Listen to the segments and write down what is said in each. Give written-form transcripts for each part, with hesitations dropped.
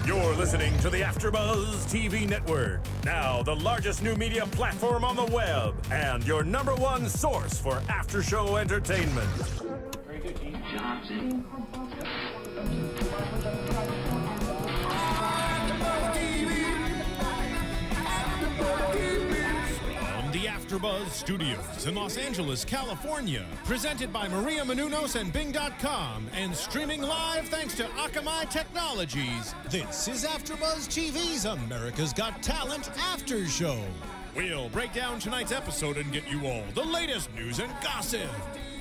You're listening to the AfterBuzz TV network, now the largest new media platform on the web, and your #1 source for after-show entertainment. Very good, Dean Johnson. From the AfterBuzz Studios in Los Angeles, California, presented by Maria Menounos and Bing.com, and streaming live thanks to Akamai Technologies. This is AfterBuzz TV's America's Got Talent After Show. We'll break down tonight's episode and get you all the latest news and gossip.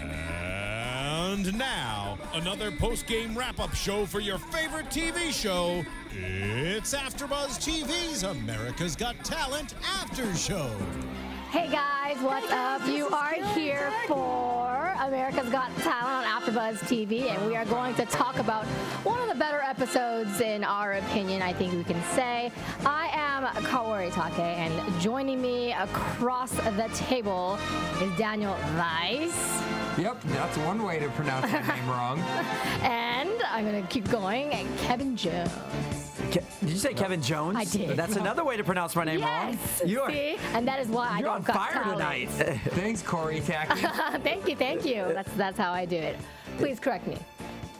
And now, another post-game wrap-up show for your favorite TV show. It's AfterBuzz TV's America's Got Talent After Show. Hey guys, what's up? You are here for America's Got Talent on AfterBuzz TV, and we are going to talk about one of the better episodes in our opinion, I think we can say. I am Kaori Takee, and joining me across the table is Daniel Weiss. Yep, that's one way to pronounce my name wrong. And I'm going to keep going, Kevin Jones. Did you say Kevin Jones? I did. That's another way to pronounce my name wrong. You are, see? And that is why I you're don't on got fire talent. tonight. Thanks, Kaori Takee. Thank you. That's how I do it. Please correct me.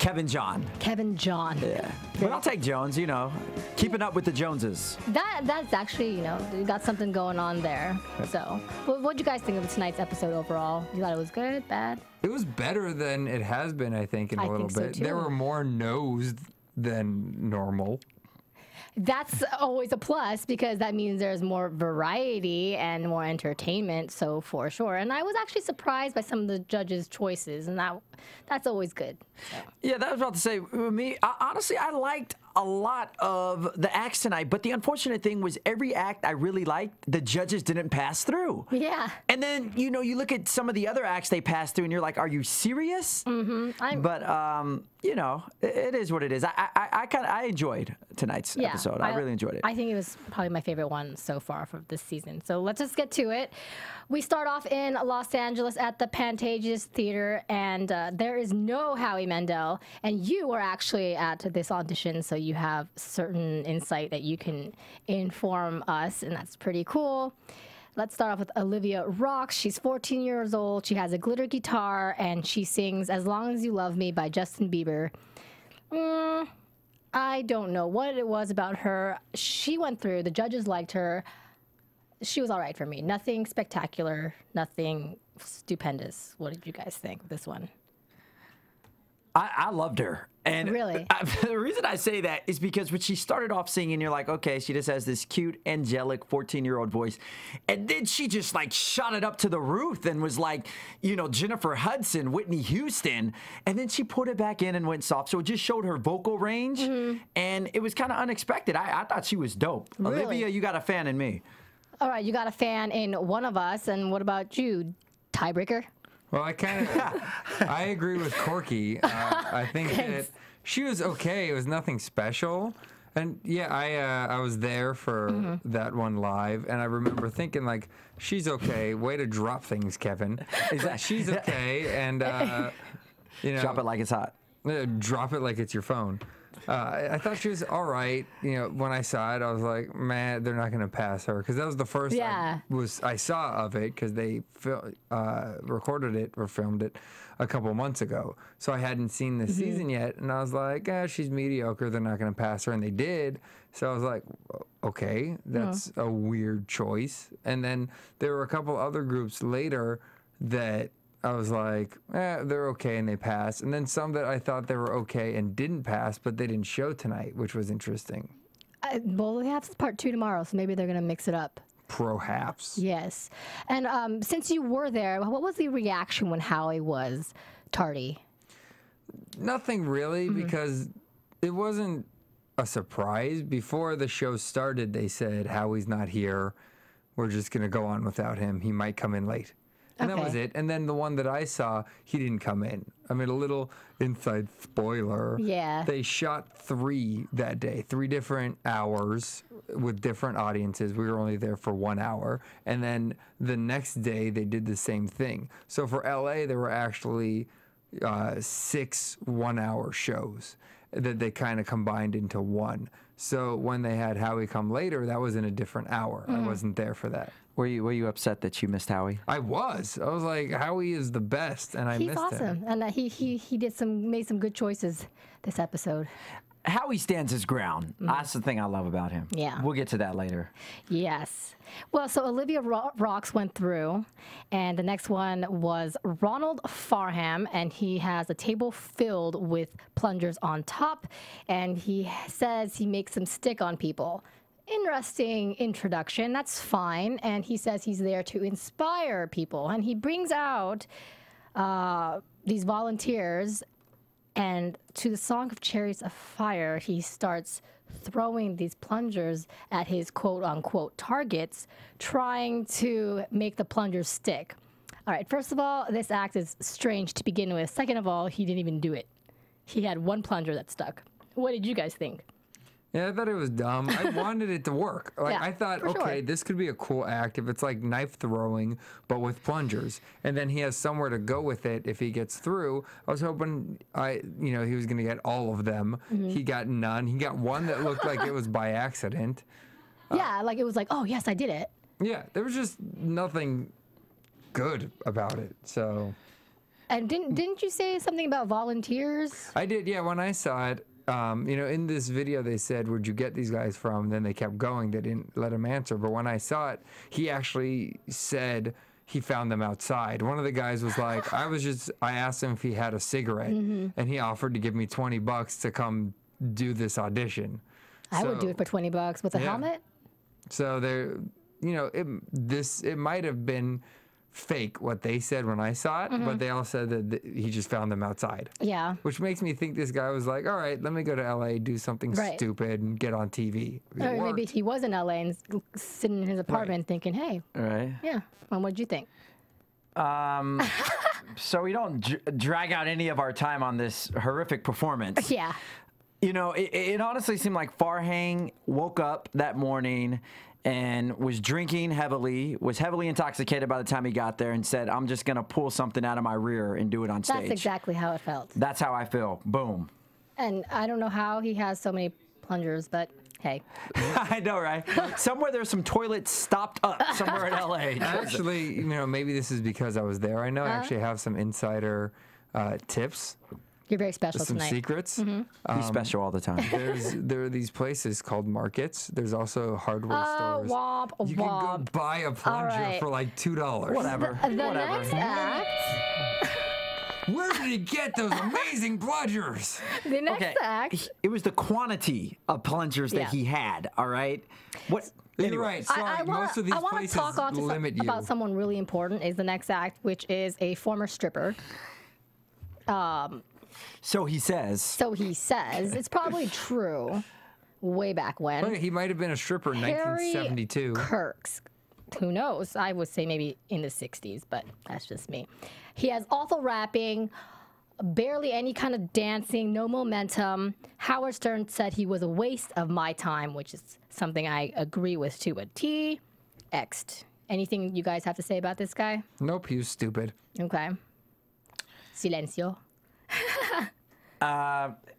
Kevin John. Kevin John. Yeah. But I'll take Jones, you know. Keeping up with the Joneses. That's actually, you got something going on there. So, what'd you guys think of tonight's episode overall? You thought it was good, bad? It was better than it has been, I think, in a little think so, bit. too. There were more no's than normal. That's always a plus because that means there's more variety and more entertainment, so for sure. And I was actually surprised by some of the judges' choices, and that's always good. So. Yeah, that was about to say, me, honestly, I liked a lot of the acts tonight, but the unfortunate thing was every act I really liked, the judges didn't pass through. Yeah. And then, you look at some of the other acts they passed through, and you're like, are you serious? Mm-hmm. But, it is what it is. I enjoyed tonight's episode. I really enjoyed it. I think it was probably my favorite one so far for this season. So let's just get to it. We start off in Los Angeles at the Pantages Theater, and there is no Howie Mandel, and you are actually at this audition, so you have certain insight that you can inform us, and that's pretty cool. Let's start off with Olivia Rocks. She's 14 years old. She has a glitter guitar, and she sings As Long As You Love Me by Justin Bieber. I don't know what it was about her. She went through. The judges liked her. She was all right for me. Nothing spectacular, nothing stupendous. What did you guys think of this one? I loved her. And really? The reason I say that is because when she started off singing, you're like, okay, she just has this cute, angelic 14-year-old voice. And then she just like shot it up to the roof and was like, Jennifer Hudson, Whitney Houston. And then she put it back in and went soft. So it just showed her vocal range. And it was kind of unexpected. I thought she was dope. Really? Olivia, you got a fan in me. All right, you got a fan in one of us. And what about you? Tiebreaker? Well, I agree with Corky. I think that she was okay. It was nothing special. And yeah, I was there for that one live, and I remember thinking like, she's okay. Way to drop things, Kevin. She's okay, and Drop it like it's hot. Drop it like it's your phone. I thought she was all right. When I saw it, I was like, man, they're not going to pass her. Because that was the first I saw of it, because they recorded it or filmed it a couple months ago. So I hadn't seen this season yet. And I was like, she's mediocre. They're not going to pass her. And they did. So I was like, okay, that's a weird choice. And then there were a couple other groups later that I was like, they're okay, and they passed. And then some that I thought they were okay and didn't pass, but they didn't show tonight, which was interesting. Well, they have part 2 tomorrow, so maybe they're going to mix it up. Perhaps. Yes. And since you were there, what was the reaction when Howie was tardy? Nothing really, because it wasn't a surprise. Before the show started, they said, Howie's not here. We're just going to go on without him. He might come in late. And that was it. And then the one that I saw, he didn't come in. I mean, a little inside spoiler. Yeah. They shot 3 that day, 3 different hours with different audiences. We were only there for 1 hour. And then the next day, they did the same thing. So for LA, there were actually 6 one-hour shows. that they kind of combined into one. So when they had Howie come later, that was in a different hour. I wasn't there for that. Were you upset that you missed Howie? I was like, Howie is the best, and I He's missed awesome, him. and he made some good choices this episode. Howie stands his ground. That's the thing I love about him. Yeah. We'll get to that later. Yes. Well, so Olivia Rocks went through, and the next one was Ronald Farham, and he has a table filled with plungers on top, and he says he makes them stick on people. Interesting introduction. That's fine. And he says he's there to inspire people, and he brings out these volunteers. And to the song of Chariots of Fire, he starts throwing these plungers at his quote-unquote targets, trying to make the plungers stick. All right, first of all, this act is strange to begin with. Second of all, he didn't even do it. He had one plunger that stuck. What did you guys think? Yeah, I thought it was dumb. I wanted it to work. Like, Yeah, I thought, for okay, sure. this could be a cool act if it's like knife throwing, but with plungers. And then he has somewhere to go with it if he gets through. I was hoping, he was going to get all of them. He got none. He got one that looked like it was by accident. Yeah, like it was like, oh, yes, I did it. Yeah, there was just nothing good about it. So And didn't you say something about volunteers? I did, yeah, when I saw it. In this video, they said, where'd you get these guys from? Then they kept going. They didn't let him answer. But when I saw it, he actually said he found them outside. One of the guys was like, I asked him if he had a cigarette, and he offered to give me $20 to come do this audition. I would do it for $20 with a helmet. So there, it might have been fake what they said when I saw it, but they all said that he just found them outside. Yeah. Which makes me think this guy was like, all right, let me go to LA, do something stupid, and get on TV. Or maybe he was in LA and sitting in his apartment thinking, hey, Right. yeah, well, what'd you think? So we don't drag out any of our time on this horrific performance. Yeah. It honestly seemed like Farhang woke up that morning and was drinking heavily, was heavily intoxicated by the time he got there, and said, I'm just going to pull something out of my rear and do it on stage. That's exactly how it felt. That's how I feel. Boom. And I don't know how he has so many plungers, but hey. I know, right? Somewhere there's some toilets stopped up somewhere in L.A. Actually, maybe this is because I was there. I know I actually have some insider tips. You're very special Some tonight. secrets. He's special all the time. There are these places called markets. There's also hardware stores. Womp, You can womp. go buy a plunger right. for like $2. Whatever. The next act, Where did he get those amazing plungers? the next act. It was the quantity of plungers that Yeah. he had, all right? What? You're Anyway. right. Sorry, most of these I want to places talk also limit you. about someone really important is the next act, which is a former stripper. So he says. So he says. It's probably true. Way back when. Well, he might have been a stripper in Harry 1972. Kirks. Who knows? I would say maybe in the 60s, but that's just me. He has awful rapping, barely any kind of dancing, no momentum. Howard Stern said he was a waste of my time, which is something I agree with to a T. X'd. Anything you guys have to say about this guy? Nope, he was stupid. Okay. Silencio.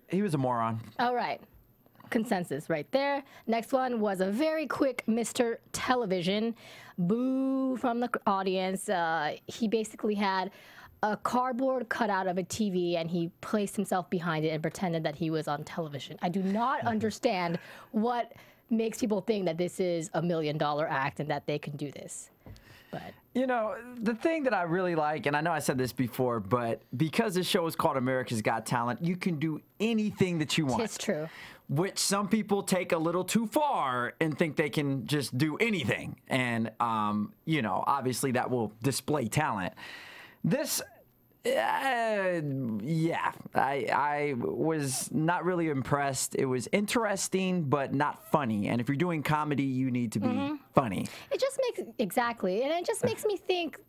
He was a moron. All right. Consensus right there. Next one was a very quick Mr. Television. Boo from the audience. He basically had a cardboard cutout of a TV and he placed himself behind it and pretended that he was on television. I do not understand what makes people think that this is $1 million act and that they can do this. But The thing that I really like, and I know I said this before, but because this show is called America's Got Talent, you can do anything that you want. it's true. Which some people take a little too far and think they can just do anything. And, obviously that will display talent. This, yeah, I was not really impressed. It was interesting, but not funny. And if you're doing comedy, you need to be funny. It just makes, exactly, and it just makes me think,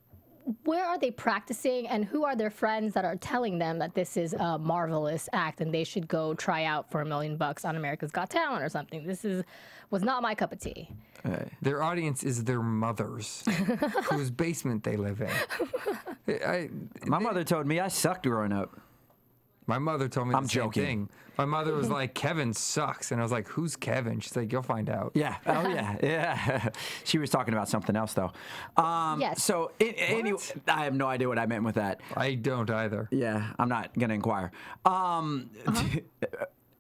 where are they practicing and who are their friends that are telling them that this is a marvelous act and they should go try out for $1 million on America's Got Talent or something? This was not my cup of tea. Their audience is their mothers, whose basement they live in. My mother told me I sucked growing up. My mother told me the same thing. My mother was like, Kevin sucks. And I was like, who's Kevin? She's like, you'll find out. Yeah. Oh, yeah. Yeah. She was talking about something else, though. Yes. So, anyway, I have no idea what I meant with that. I don't either. Yeah, I'm not going to inquire.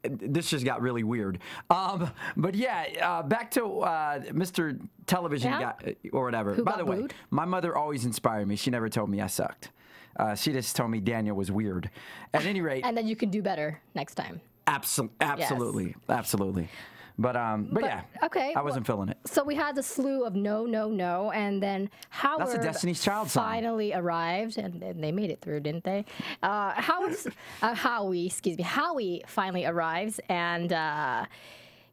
This just got really weird. But yeah, back to Mr. Television guy or whatever. Who By got the way, booed? my mother always inspired me. She never told me I sucked. She just told me Daniel was weird. At any rate, And then you can do better next time. absolutely. But yeah, okay, I wasn't feeling it. So we had the slew of no, no, no, and then Howard That's a Destiny's Child song. finally arrived, and they made it through, didn't they? Howie finally arrives, and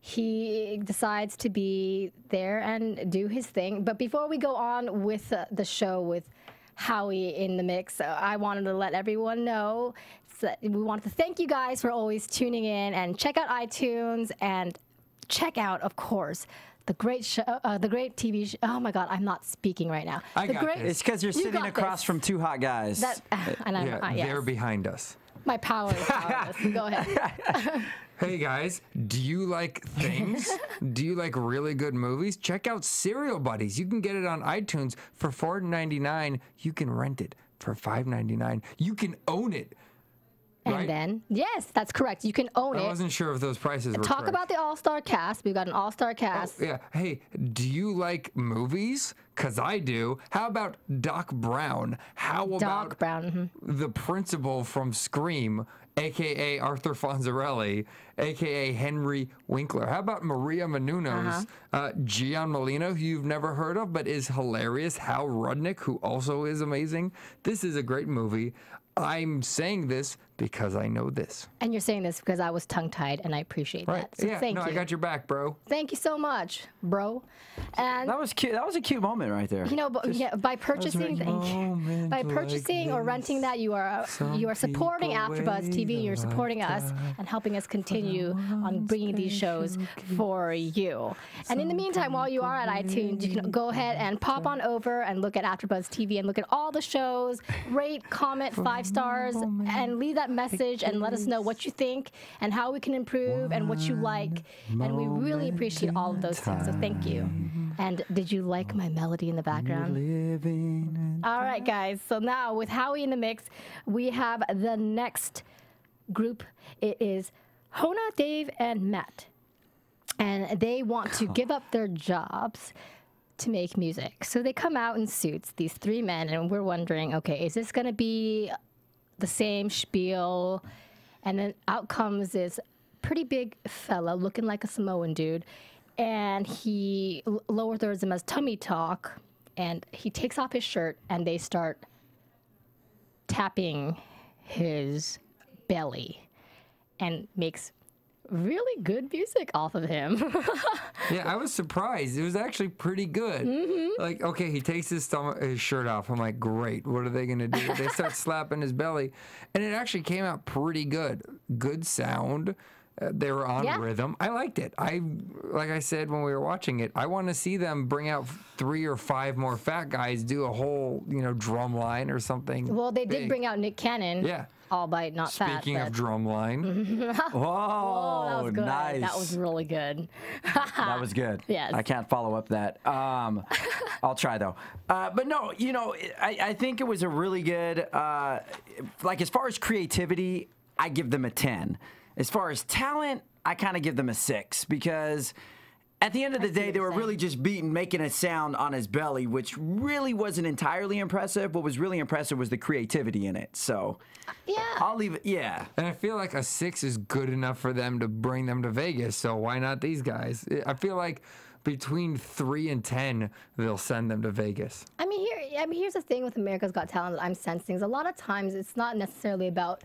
he decides to be there and do his thing. But before we go on with the show with Howie in the mix, I wanted to let everyone know that we wanted to thank you guys for always tuning in, and check out iTunes, and check out, of course, the great show, the great TV show. Oh my God, I'm not speaking right now. It's because you're sitting got across this. from two hot guys. They're behind us. My power is powerless. Go ahead. Hey guys, do you like things? Do you like really good movies? Check out Serial Buddies. You can get it on iTunes for $4.99. You can rent it for $5.99. You can own it. And Right? then, yes, that's correct. You can own I it. wasn't sure if those prices were Talk correct. about the all-star cast. We've got an all-star cast. Yeah. Hey, do you like movies? Because I do. How about Doc Brown? How about Doc Brown. the principal from Scream, a.k.a. Arthur Fonzarelli, a.k.a. Henry Winkler? How about Maria Menounos? Gian Molino, who you've never heard of but is hilarious. Hal Rudnick, who also is amazing. This is a great movie. I'm saying this because I know this. And you're saying this because I was tongue-tied, and I appreciate that. So yeah, thank no, you. I got your back, bro. Thank you so much, bro. And That was cute. That was a cute moment right there. you know, by purchasing, moment by purchasing or renting that, you are supporting AfterBuzz TV. You're supporting us and helping us continue on bringing these shows for you. And in the meantime, while you are at iTunes, you can go ahead and pop on over and look at AfterBuzz TV and look at all the shows. Rate, comment 5 stars, and leave that message and let us know what you think and how we can improve and what you like. And we really appreciate all of those things. So thank you. And did you like my melody in the background? All right, guys. So now with Howie in the mix, we have the next group. It is Hona, Dave, and Matt. And they want to give up their jobs to make music. So they come out in suits, these 3 men, and we're wondering, okay, is this going to be the same spiel? And then out comes this pretty big fella looking like a Samoan dude, and he lower thirds him as tummy talk, and he takes off his shirt, and they start tapping his belly and makes really good music off of him. Yeah, I was surprised. It was actually pretty good. Like, okay, he takes his shirt off. I'm like, great. What are they going to do? They start slapping his belly. And it actually came out pretty good. Good sound. They were on rhythm. I liked it. Like I said when we were watching it, I want to see them bring out 3 or 5 more fat guys, do a whole, drum line or something. Well, they big. did bring out Nick Cannon. Yeah. Albeit not fat. Speaking of drum line. Whoa, that was good. nice. That was really good. That was good. Yes. I can't follow up that. I'll try though. But no, I think it was a really good, like as far as creativity, I give them a 10. As far as talent, I kind of give them a 6 because at the end of the day, they were really just making a sound on his belly, which really wasn't entirely impressive. What was really impressive was the creativity in it. So Yeah. I'll leave it. Yeah. And I feel like a 6 is good enough for them to bring them to Vegas. So why not these guys? I feel like between 3 and 10, they'll send them to Vegas. Here's the thing with America's Got Talent that I'm sensing is a lot of times it's not necessarily about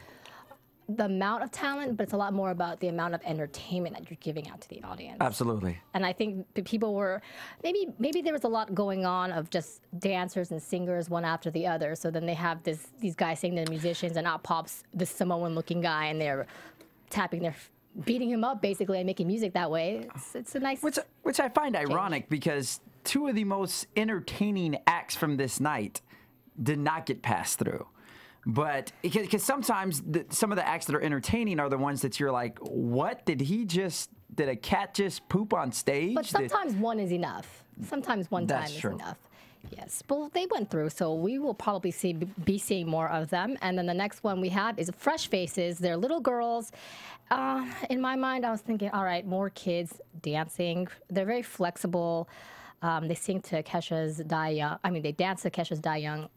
the amount of talent, but it's a lot more about the amount of entertainment that you're giving out to the audience. Absolutely. And I think people were, maybe there was a lot going on of just dancers and singers one after the other. So then they have these guys saying they're musicians, and out pops this Samoan-looking guy, and they're beating him up basically and making music that way. It's a nice which I find ironic because 2 of the most entertaining acts from this night did not get passed through. But because sometimes some of the acts that are entertaining are the ones that you're like, what did a cat just poop on stage? But sometimes one is enough. Sometimes one time is enough. Yes, but they went through, so we will probably be seeing more of them. And then the next one we have is Fresh Faces. They're little girls. In my mind, I was thinking, all right, more kids dancing. They're very flexible. They sing to Kesha's Die Young. I mean, they dance to Kesha's Die Young.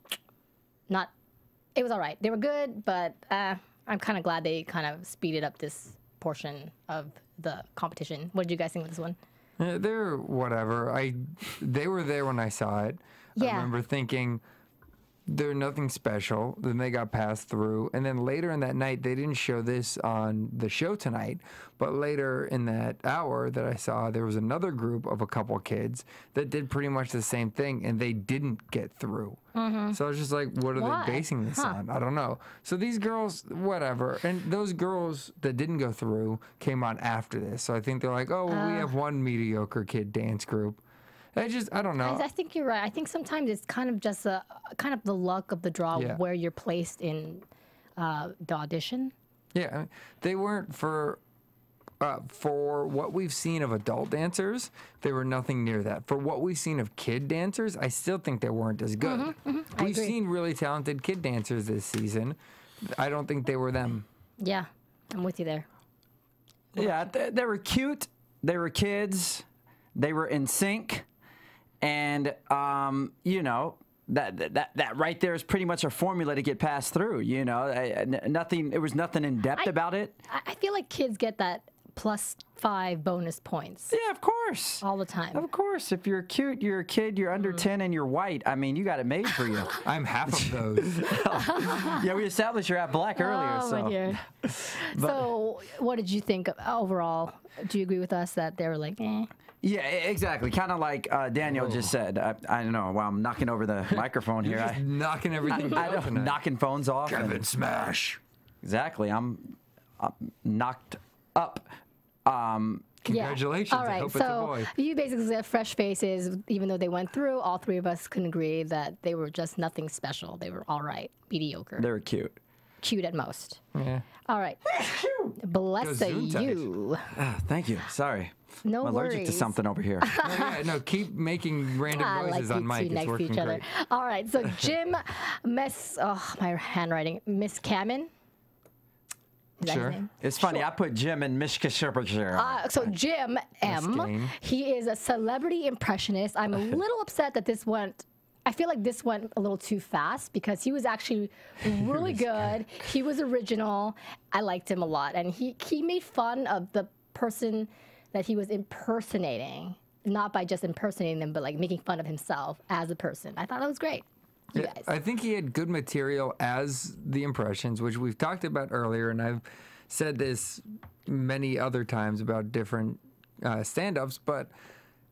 It was all right. They were good, but I'm kind of glad they kind of speeded up this portion of the competition. What did you guys think of this one? They're whatever. They were there when I saw it. Yeah. I remember thinking they're nothing special. Then they got passed through. And then later in that night, they didn't show this on the show tonight, but later in that hour that I saw, there was another group of a couple kids that did pretty much the same thing, and they didn't get through. So I was just like, what are they basing this on? I don't know. So these girls, whatever. And those girls that didn't go through came on after this. So I think they're like, oh, well, we have one mediocre kid dance group. I don't know. I think you're right. I think sometimes it's kind of just kind of the luck of the draw where you're placed in the audition. Yeah, I mean, they weren't for what we've seen of adult dancers. They were nothing near that. For what we've seen of kid dancers, I still think they weren't as good. We've seen really talented kid dancers this season. I don't think they were them. Yeah, I'm with you there. Yeah, they were cute. They were kids. They were in sync. And, you know, that right there is pretty much a formula to get passed through, you know. There was nothing in depth about it. I feel like kids get that +5 bonus points. Yeah, of course. All the time. Of course. If you're cute, you're a kid, you're under 10, and you're white, I mean, you got it made for you. I'm half of those. Yeah, we established you're half black earlier. Oh, so. my dear. So what did you think overall? Do you agree with us that they were like, eh? Yeah, exactly. Kind of like Daniel just said. I don't know. While I'm knocking over the microphone here. Just knocking everything down. Knocking phones off. Kevin Smash. Exactly. I'm knocked up. Congratulations. All right. I hope it's a So boy. you basically said Fresh Faces, even though they went through, all three of us can agree that they were just nothing special. They were all right, mediocre. They're cute. Cute at most. Yeah. All right. Bless Gesundheit. you. Thank you. Sorry. No I'm allergic to worries. something over here. No, keep making random noises on mic. It's working great. All right, so Jim my handwriting, Miss Kamen. Is that his Sure. name? It's funny. I put Jim in Mishkashirpashire. So Jim M, Kane. he is a celebrity impressionist. I'm a little upset that this went. I feel like this went a little too fast because he was actually really good. He was original. I liked him a lot, and he made fun of the person that he was impersonating, not by just impersonating them, but like making fun of himself as a person. I thought that was great. You guys. I think he had good material as the impressions, which we've talked about earlier, and I've said this many other times about different stand-ups, but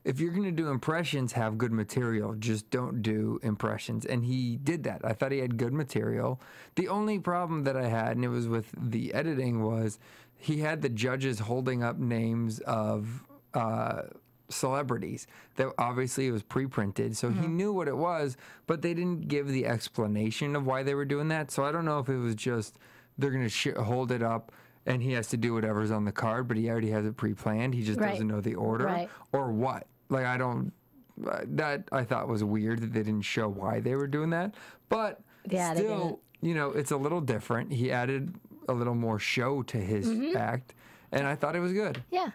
if you're going to do impressions, have good material. Just don't do impressions. And he did that. I thought he had good material. The only problem that I had, and it was with the editing, was he had the judges holding up names of celebrities that obviously it was pre-printed, so he knew what it was, but they didn't give the explanation of why they were doing that. So I don't know if it was just they're going to hold it up and he has to do whatever's on the card, but he already has it pre-planned. He just doesn't know the order or what. Like, I don't, that I thought was weird that they didn't show why they were doing that. But still, you know, it's a little different. He added a little more show to his act, and I thought it was good. Yeah.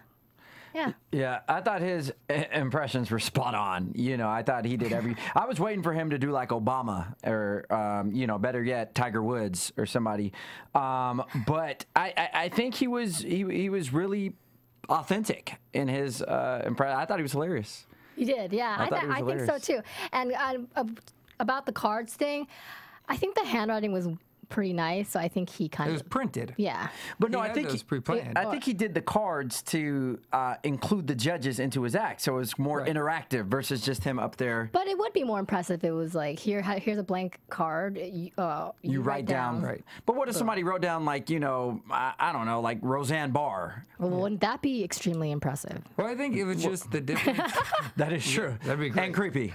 Yeah, I thought his impressions were spot on. You know, I thought he did I was waiting for him to do like Obama or, you know, better yet, Tiger Woods or somebody. But I think he was really authentic in his impression. I thought he was hilarious. You did, yeah. I think so too. And about the cards thing, I think the handwriting was pretty nice. So I think he kind of. It was printed. Yeah. But no, I think he pre-planned. I think he did the cards to include the judges into his act, so it was more interactive versus just him up there. But it would be more impressive if it was like, here's a blank card. You write down. Right. But what if somebody wrote down, like, you know, I don't know, like Roseanne Barr? Well, wouldn't that be extremely impressive? Well, I think it was just the difference. That is true. That'd be great. And creepy.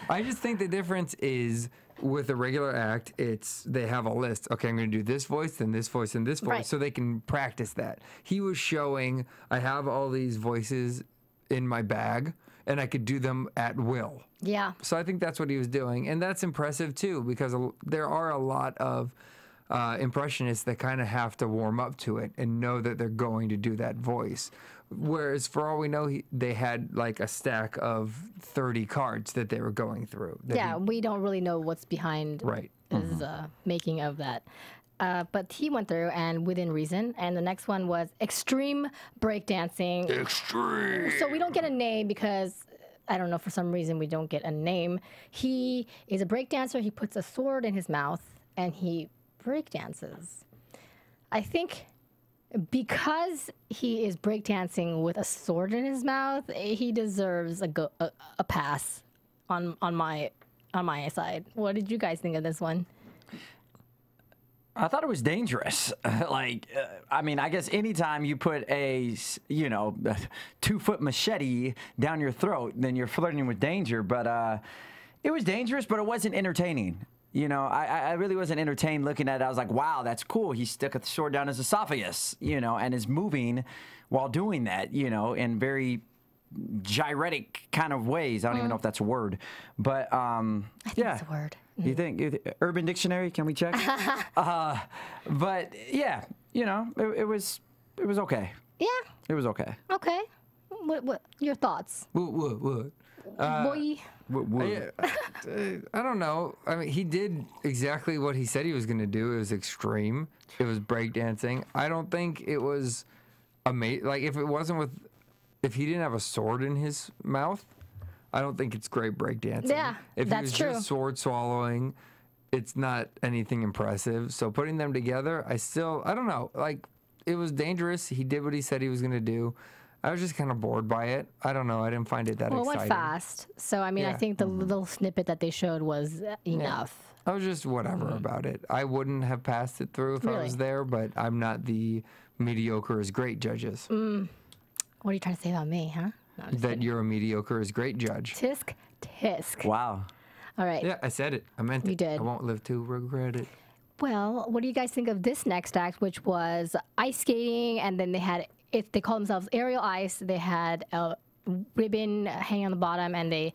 I just think the difference is with a regular act, they have a list. Okay, I'm going to do this voice, then this voice, and this voice, Right. so they can practice that. He was showing, I have all these voices in my bag, and I could do them at will. Yeah. So I think that's what he was doing, and that's impressive too, because there are a lot of impressionists that kind of have to warm up to it and know that they're going to do that voice. Whereas for all we know, they had like a stack of 30 cards that they were going through. Yeah, we don't really know what's behind Right. his making of that. But he went through and within reason. And the next one was extreme breakdancing. Extreme. So we don't get a name because I don't know, for some reason we don't get a name. He is a breakdancer. He puts a sword in his mouth and he breakdances. I think because he is breakdancing with a sword in his mouth, he deserves a pass on my side. What did you guys think of this one? I thought it was dangerous. I mean, I guess anytime you put a 2-foot machete down your throat, then you're flirting with danger. But it was dangerous, but it wasn't entertaining. You know, I really wasn't entertained looking at it. I was like, wow, that's cool. He stuck a sword down his esophagus, and is moving while doing that, in very gyretic kind of ways. I don't even know if that's a word. But, I think it's a word. You think Urban Dictionary? Can we check? But yeah, it was okay. Yeah. It was okay. Okay. What your thoughts? What? Boy. I don't know. I mean, he did exactly what he said he was going to do. It was extreme. It was breakdancing. I don't think it was amazing. Like, if he didn't have a sword in his mouth, I don't think it's great breakdancing. Yeah, if that's he was true. just sword swallowing, it's not anything impressive. So putting them together, I don't know. Like, it was dangerous. He did what he said he was going to do. I was just kind of bored by it. I don't know. I didn't find it that exciting. Well, it went fast. So, I mean, I think the little snippet that they showed was enough. I was just whatever about it. I wouldn't have passed it through if I was there, but I'm not the mediocre is great judges. What are you trying to say about me, huh? No, I'm just That kidding. you're a mediocre is great judge. Tisk. Wow. All right. Yeah, I said it. I meant it. You did. I won't live to regret it. Well, what do you guys think of this next act, which was ice skating, and then they call themselves aerial ice. They had a ribbon hanging on the bottom, and they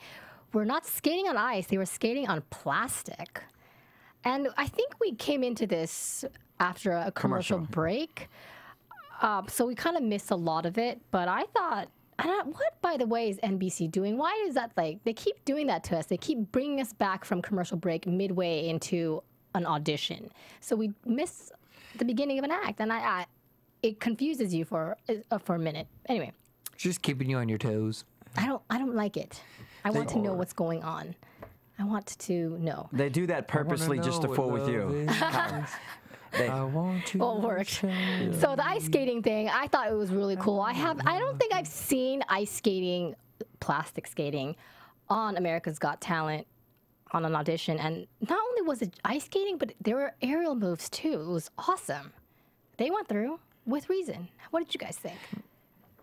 were not skating on ice. They were skating on plastic. And I think we came into this after a commercial break. So we kind of missed a lot of it. But I thought, what, by the way, is NBC doing? Why is that they keep doing that to us? They keep bringing us back from commercial break midway into an audition. So we miss the beginning of an act. And it confuses you for a minute. Anyway. Just keeping you on your toes. I don't like it. I want to know what's going on. I want to know. They do that purposely just to fool with you. I want to. Well, it worked. So the ice skating thing, I thought it was really cool. I don't think I've seen ice skating, plastic skating, on America's Got Talent on an audition. And not only was it ice skating, but there were aerial moves too. It was awesome. They went through with reason. What did you guys think?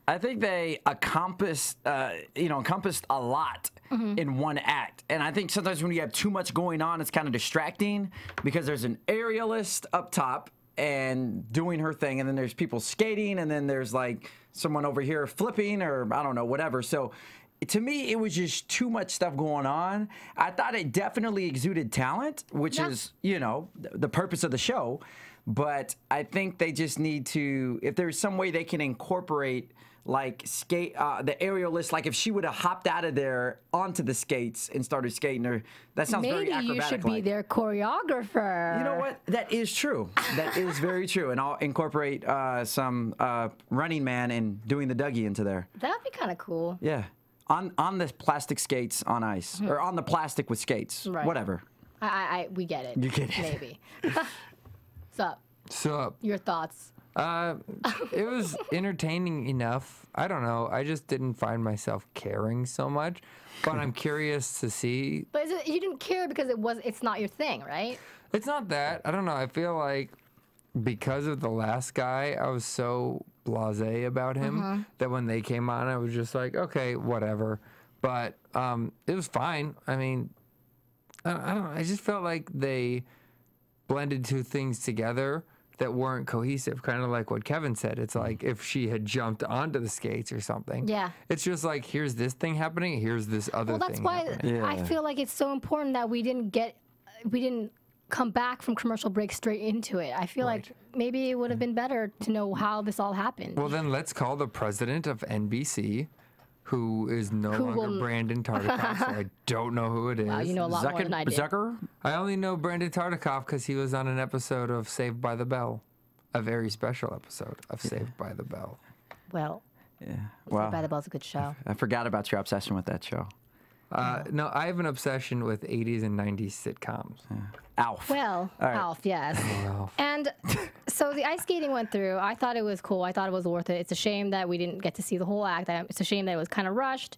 I think they encompassed a lot in one act. And I think sometimes when you have too much going on, it's kind of distracting because there's an aerialist up top and doing her thing, and then there's people skating, and then there's like someone over here flipping or I don't know, whatever. So to me, it was just too much stuff going on. I thought it definitely exuded talent, which is, the purpose of the show. But I think they just need to, if there's some way they can incorporate like the aerialist, like if she would have hopped out of there onto the skates and started skating, or that sounds very acrobatic. Maybe you should be their choreographer. You know what? That is true. That is very true. And I'll incorporate some Running Man and doing the Dougie into there. That would be kind of cool. Yeah. On the plastic skates on ice, or on the plastic with skates, Right. whatever. We get it. You get it. Maybe. Sup? Sup? Your thoughts? It was entertaining enough. I don't know. I just didn't find myself caring so much, but I'm curious to see. But you didn't care because it's not your thing, right? It's not that. I don't know. I feel like because of the last guy, I was so blasé about him that when they came on, I was just like, okay, whatever. But it was fine. I mean, I don't know. I just felt like they blended two things together that weren't cohesive. Kind of like what Kevin said. It's like if she had jumped onto the skates or something. Yeah. It's just like, here's this thing happening. Here's this other Well, that's thing why happening. I feel like it's so important that we didn't come back from commercial break straight into it. I feel like maybe it would have been better to know how this all happened. Well, then let's call the president of NBC, who is no longer Brandon Tartikoff, so I don't know who it is. Wow, you know a lot more than I did. Zucker? I only know Brandon Tartikoff because he was on an episode of Saved by the Bell, a very special episode of Saved by the Bell. Well, Yeah. Saved by the Bell's a good show. I forgot about your obsession with that show. No, I have an obsession with 80s and 90s sitcoms. Alf. Well, right. Alf, yes. And so the ice skating went through. I thought it was cool. I thought it was worth it. It's a shame that we didn't get to see the whole act. It's a shame that it was kind of rushed.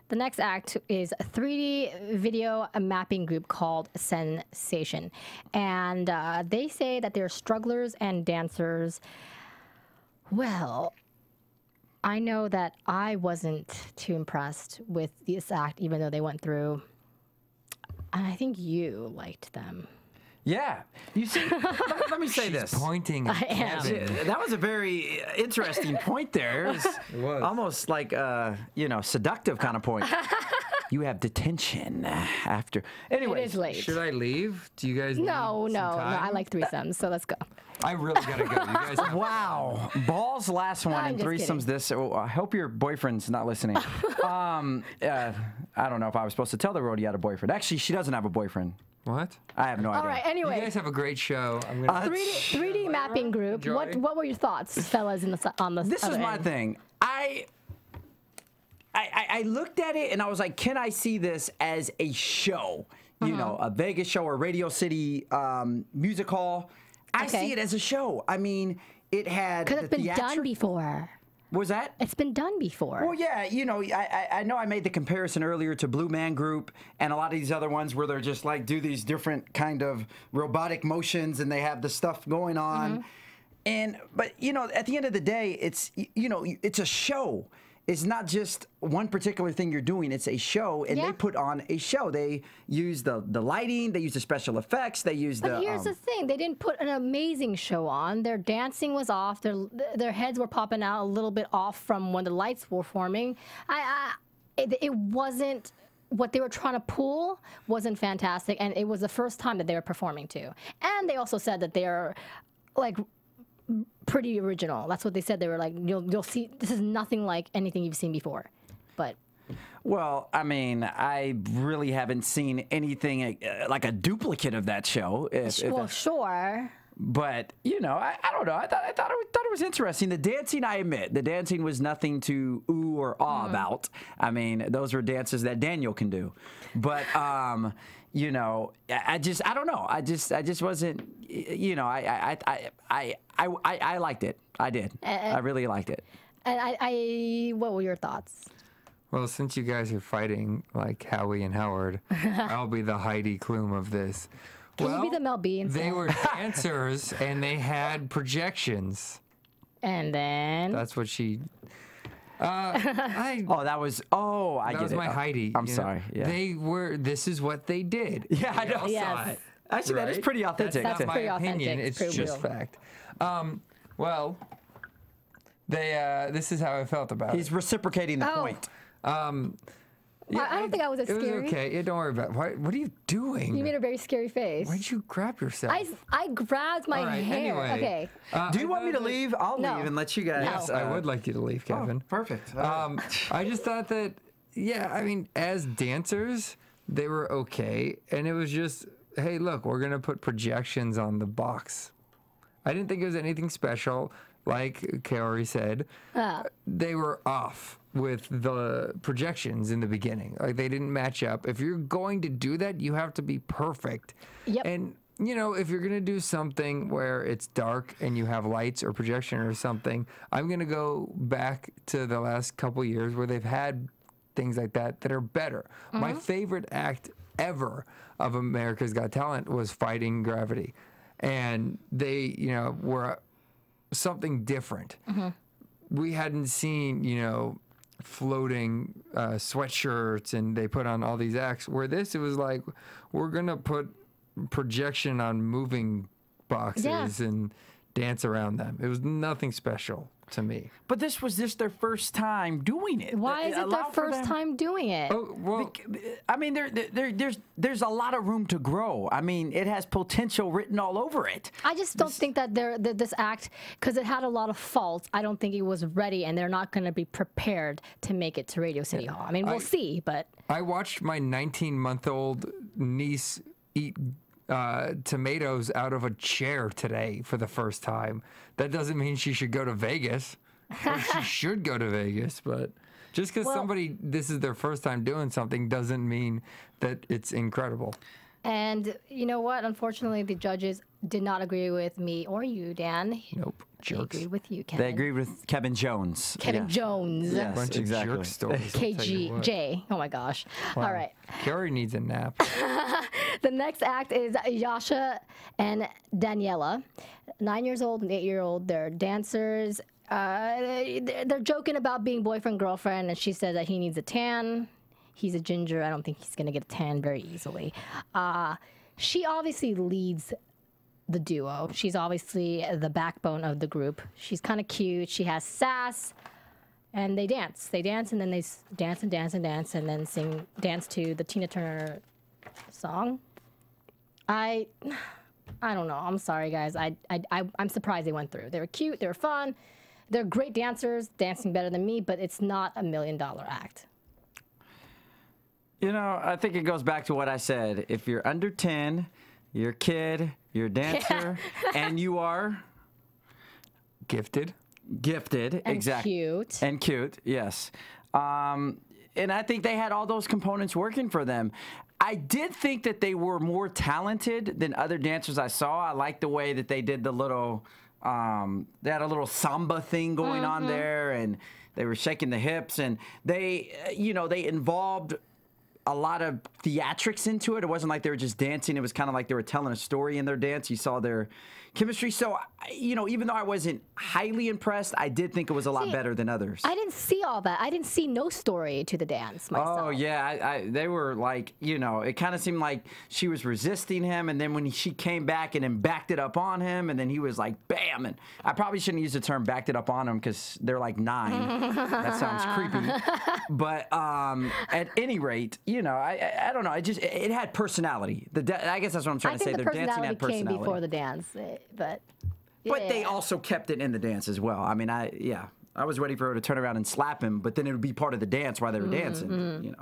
The next act is a 3D video mapping group called Sensation. And they say that they're strugglers and dancers. Well, I know that I wasn't too impressed with this act, even though they went through. And I think you liked them. Yeah. You see, let me say this. Pointing at I am. Kevin. That was a very interesting point there. It was almost like seductive kind of point. You have detention after. Anyway, It is late. Should I leave? Do you guys No, need no, some no. time? I like threesomes, so let's go. I really gotta go. You guys have wow. Balls last one I'm and just threesomes kidding. this. Oh, I hope your boyfriend's not listening. I don't know if I was supposed to tell the road you had a boyfriend. Actually, she doesn't have a boyfriend. What? I have no idea. All right, You anyway. guys have a great show. I'm gonna 3D mapping group. Enjoy. What were your thoughts, fellas, on the This is other my end? thing. I looked at it and I was like, can I see this as a show? You know, a Vegas show or Radio City music hall. I Okay. see it as a show. I mean, it had Because it's the been done theatric- before. Was that? It's been done before. Well, yeah, you know, I know I made the comparison earlier to Blue Man Group and a lot of these other ones where they're just like do these different kind of robotic motions and they have the stuff going on. But you know, at the end of the day, it's it's a show. It's not just one particular thing you're doing. It's a show, and Yeah. they put on a show. They use the lighting, they use the special effects, they use But here's the thing: they didn't put an amazing show on. Their dancing was off. Their heads were popping out a little bit off from when the lights were forming. It wasn't what they were trying to pull wasn't fantastic, and it was the first time that they were performing too. And they also said that they're like pretty original. That's what they said. They were like, you'll see, this is nothing like anything you've seen before. But Well, I mean, I really haven't seen anything like a duplicate of that show. well, sure. But you know, I don't know. I thought it was interesting. The dancing, I admit, the dancing was nothing to ooh or ah about. I mean, those were dances that Daniel can do. But you know, I don't know. I just wasn't. You know, I liked it. I did. I really liked it. And what were your thoughts? Well, since you guys are fighting like Howie and Howard, I'll be the Heidi Klum of this. Can you be the Mel B instead? They were dancers and they had projections. And then That's what she. I That was that get was it. my Heidi. I'm you know. sorry. Yeah. They were. This is what they did. Yeah, I know. Yes. Actually, that is pretty authentic. That's Not my pretty opinion. authentic. It's It's pretty just real. fact. Well, they. This is how I felt about He's it. reciprocating the Oh. point. Yeah, I don't think I was that It was scary. okay. Yeah, don't worry about it. What are you doing? You made a very scary face. Why'd you grab yourself? I grabbed my All right, hair. anyway. Okay. Do you want me to leave? I'll No. leave and let you guys. Yes, I would like you to leave, Kevin. Perfect. I just thought that, yeah, I mean, as dancers, they were okay. And it was just, hey, look, we're going to put projections on the box. I didn't think it was anything special. Like Kaori said, they were off with the projections in the beginning. Like, they didn't match up. If you're going to do that, you have to be perfect. Yep. And, you know, if you're going to do something where it's dark and you have lights or projection or something, I'm going to go back to the last couple years where they've had things like that that are better. My favorite act ever of America's Got Talent was Fighting Gravity. And they, you know, were something different. We hadn't seen, you know, floating sweatshirts and they put on all these acts. Where this, it was like, we're going to put projection on moving boxes and dance around them. It was nothing special to me. But this was just their first time doing it. Why is it their first time doing it? Oh, well, I mean, there's a lot of room to grow. I mean, it has potential written all over it. I just don't think that this act, because it had a lot of faults, I don't think it was ready, and they're not going to be prepared to make it to Radio City Hall. I mean, we'll see, but... I watched my 19-month-old niece eat tomatoes out of a chair today for the first time. That doesn't mean she should go to Vegas. Or she should go to Vegas, but just because somebody, this is their first time doing something doesn't mean that it's incredible. And you know what? Unfortunately, the judges did not agree with me or you, Dan. Nope. They Jerks. agreed with you, Kevin. They agreed with Kevin Jones. Kevin Jones. Yes, Bunch exactly. of jerk stories. I'll tell you what. KGJ. Oh my gosh. All right. Kaori needs a nap. The next act is Yasha and Daniela. 9 years old and 8-year-old. They're dancers. They're joking about being boyfriend, girlfriend, and she says that he needs a tan. He's a ginger. I don't think he's going to get a tan very easily. She obviously leads the duo. She's obviously the backbone of the group. She's kind of cute. She has sass. And they dance. They dance, and then they dance and dance and dance, and then dance to the Tina Turner song. I don't know. I'm sorry, guys. I'm surprised they went through. They were cute. They were fun. They're great dancers, dancing better than me, but it's not $1 million act. You know, I think it goes back to what I said. If you're under 10, you're a kid, you're a dancer, and you are Gifted. gifted, And exactly, cute. and cute, yes. And I think they had all those components working for them. I did think that they were more talented than other dancers I saw. I liked the way that they did the little, they had a little samba thing going on there, and they were shaking the hips, and they, they involved a lot of theatrics into it. It wasn't like they were just dancing. It was kind of like they were telling a story in their dance. You saw their chemistry. So, even though I wasn't highly impressed, I did think it was a lot better than others. I didn't see all that. I didn't see no story to the dance myself. Oh, yeah. They were like, it kind of seemed like she was resisting him. And then when she came back and then backed it up on him, and then he was like, bam. And I probably shouldn't use the term backed it up on him because they're like 9. That sounds creepy. But at any rate, I don't know. It had personality. I guess that's what I'm trying to say. Their dancing had personality. Came before the dance, but they also kept it in the dance as well. I mean, I was ready for her to turn around and slap him, but then it would be part of the dance while they were dancing.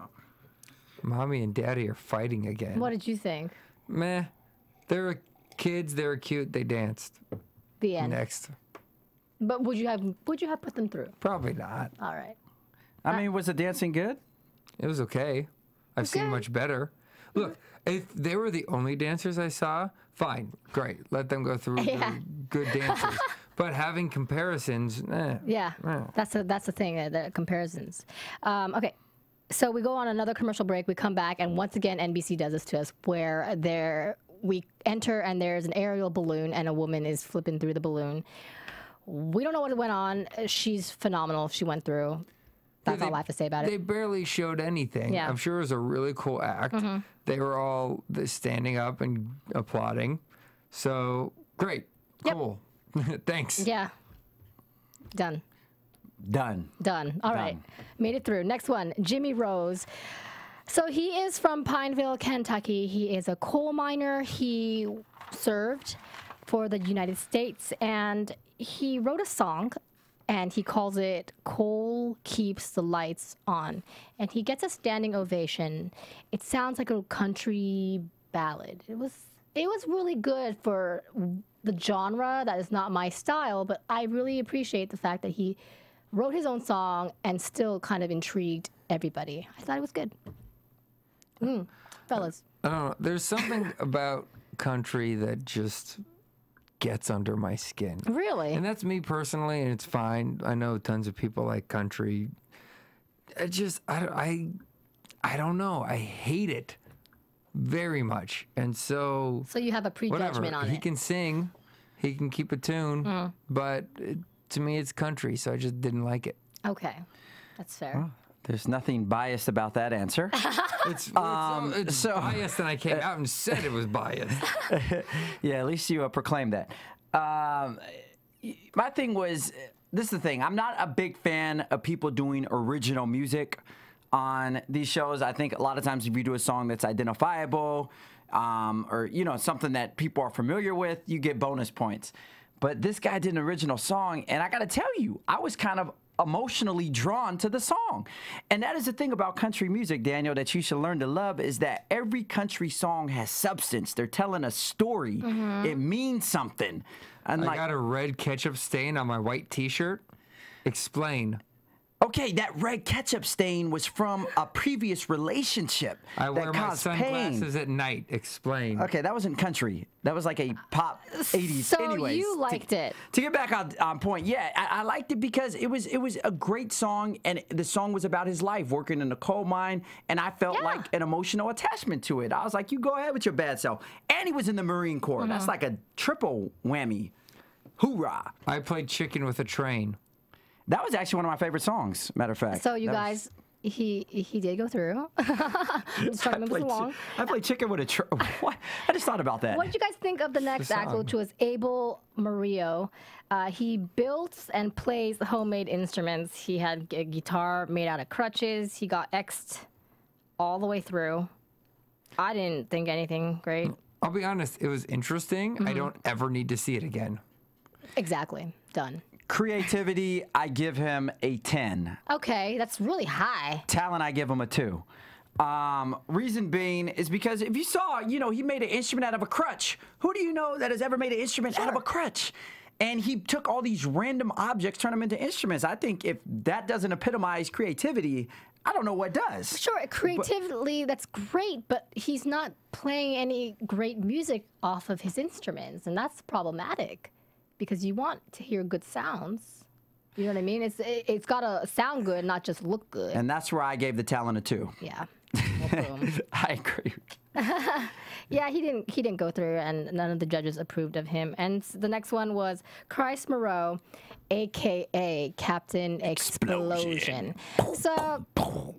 Mommy and Daddy are fighting again. What did you think? Meh. They were kids. They were cute. They danced. The end. Next. But would you have put them through? Probably not. All right. I mean, was the dancing good? It was okay. I've seen much better. Look, if they were the only dancers I saw, fine, great. Let them go through the good dancers. But having comparisons, that's the thing, the comparisons. Okay, so we go on another commercial break. We come back, and once again, NBC does this to us, where we enter, and there's an aerial balloon, and a woman is flipping through the balloon. We don't know what went on. She's phenomenal. She went through. That's all I have to say about it. They barely showed anything. Yeah. I'm sure it was a really cool act. They were all standing up and applauding. So, great. Cool. Thanks. Yeah. Done. All right. Made it through. Next one, Jimmy Rose. So he is from Pineville, Kentucky. He is a coal miner. He served for the United States, and he wrote a song, and he calls it "Coal Keeps the Lights On," and he gets a standing ovation. It sounds like a country ballad. It was really good for the genre. That is not my style, but I really appreciate the fact that he wrote his own song and still kind of intrigued everybody. I thought it was good. Fellas. I don't know. There's something about country that just gets under my skin. Really? And that's me personally, and it's fine. I know tons of people like country. I don't know. I hate it very much. And so you have a prejudgment on it. He can sing. He can keep a tune. But to me, it's country, so I just didn't like it. Okay. That's fair. There's nothing biased about that answer. It's biased, and I came out and said it was biased. Yeah, at least you proclaimed that. My thing was, this is the thing. I'm not a big fan of people doing original music on these shows. I think a lot of times if you do a song that's identifiable, or something that people are familiar with, you get bonus points. But this guy did an original song, and I got to tell you, I was kind of emotionally drawn to the song. And that is the thing about country music, Daniel, that you should learn to love, is that every country song has substance. They're telling a story. It means something. And I got a red ketchup stain on my white T-shirt. Explain. Okay, that red ketchup stain was from a previous relationship. I wear that my caused sunglasses pain. at night. Explain. Okay, that wasn't country. That was like a pop 80s. So Anyways, you liked it. To get back on point, yeah, I liked it because it was a great song, and the song was about his life, working in a coal mine, and I felt like an emotional attachment to it. I was like, you go ahead with your bad self. And he was in the Marine Corps. That's like a triple whammy. Hoorah. I played chicken with a train. That was actually one of my favorite songs, matter of fact. So you guys, he did go through. I'm just trying to move this along. I played chicken with a what? I just thought about that. What did you guys think of the next act, which was Abel Murillo? He built and plays homemade instruments. He had a guitar made out of crutches. He got X'd all the way through. I didn't think anything great. I'll be honest, it was interesting. I don't ever need to see it again. Exactly. Done. Creativity, I give him a 10. Okay, that's really high. Talent, I give him a 2. Reason being is because if you saw, he made an instrument out of a crutch. Who do you know that has ever made an instrument out of a crutch? And he took all these random objects, turned them into instruments. I think if that doesn't epitomize creativity, I don't know what does. Sure, creatively, that's great, but he's not playing any great music off of his instruments, and that's problematic. Because you want to hear good sounds. You know what I mean? It's got to sound good, not just look good. And that's where I gave the talent a 2. Yeah. Well, boom. I agree. Yeah, he didn't go through, and none of the judges approved of him. And the next one was Christ Moreau, a.k.a. Captain Explosion. So,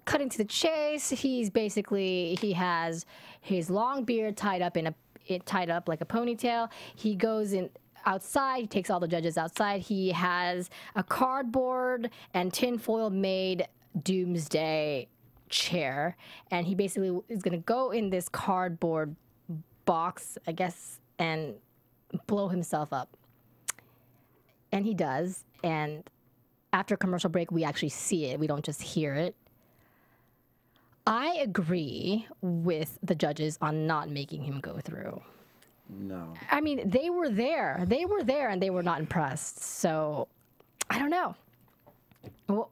cutting to the chase, he has his long beard tied up like a ponytail. He goes in outside. He takes all the judges outside. He has a cardboard and tinfoil made doomsday chair, and he basically is going to go in this cardboard box, I guess, and blow himself up. And he does. And after commercial break, we actually see it. We don't just hear it. I agree with the judges on not making him go through. No. I mean, they were there, and they were not impressed. So, I don't know. Well,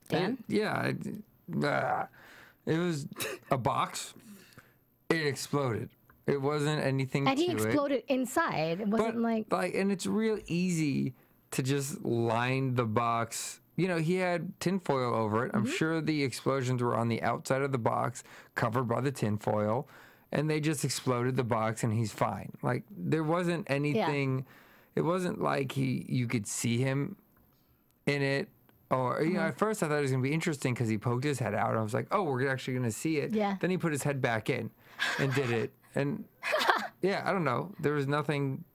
Dan? It was a box. It exploded. It wasn't anything to it. And he exploded inside. It wasn't and it's real easy to just line the box. He had tinfoil over it. I'm sure the explosions were on the outside of the box, covered by the tinfoil. And they just exploded the box, and he's fine. Like, there wasn't anything. Yeah. It wasn't like you could see him in it. Or, at first I thought it was going to be interesting because he poked his head out. And I was like, oh, we're actually going to see it. Yeah. Then he put his head back in and did it. And, yeah, I don't know. There was nothing